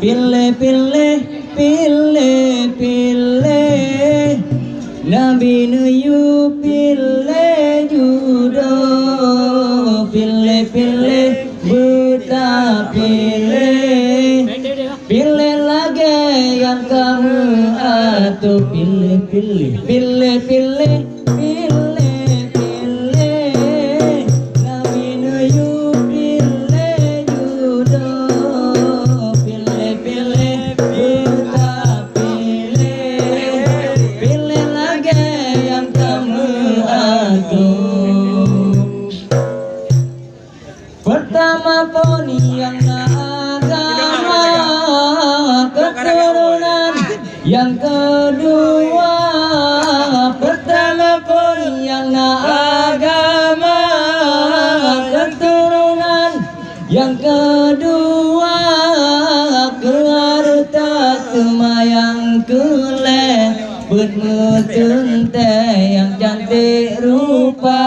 Pileh, pilih, pilih, pilih Nabi nuyu pilih judoe. Pilih, pilih, buta pilih. Pilih lagi yang kamu atur. Pilih, pilih, pilih, pilih, pilih, pilih Nabi nuyu pilih judoe. Pilih, pilih, buta pilih. Pilih lagi yang kamu atur. Pertama poni yang agama keturunan, yang kedua pertama poni yang agama keturunan, yang kedua keharta kemayang kuleh bermutun teh yang cantik rupa,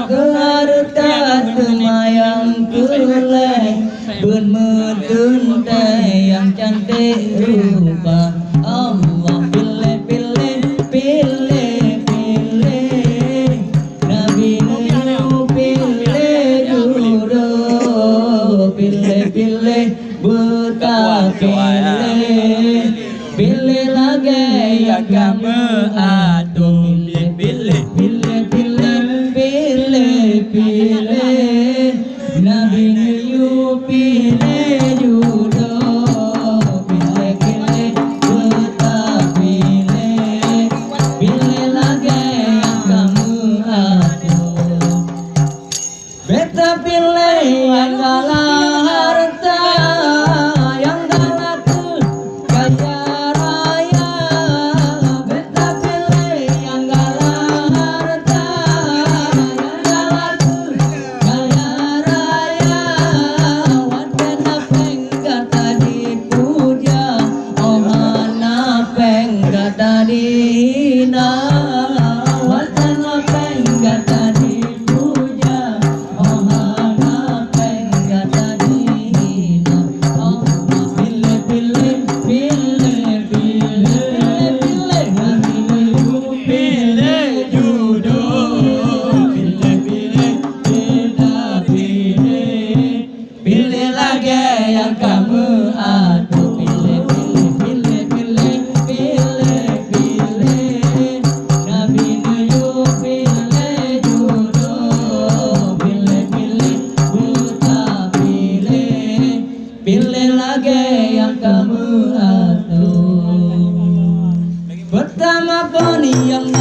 keharta kemayang kuleh bermutun teh yang cantik rupa. Allah pilih, pilih, pilih, pilih Nabi nuyu pilih judoe. Pilih, pilih, buta pilih. Pilih lagi yang kamu atur. Pilih, pilih, pilih, pilih, pilih Nabi nuyu pilih judoe. Pilih, pilih, buta pilih. Pilih lagi yang kamu atur. Beta pilih yang galah harta, yang galah kaya raya. Beta pilih yang galah harta, yang galah kaya raya. Wadana penggata dipuja, ohana penggata dihina. Wadana penggata dipuja, ohana penggata dihina. Allah pilih, pilih, pilih, pilih, pilih Nabi nuyu pilih judoe. Pilih, pilih, kita pilih. Pilih lagi yang kamu atur. Pilih, pilih, pilih, pilih, pilih, pilih Nabi nuyu pilih judoe. Pilih, pilih, buta pilih. Pilih lagi yang kamu atur. Pertama poni yang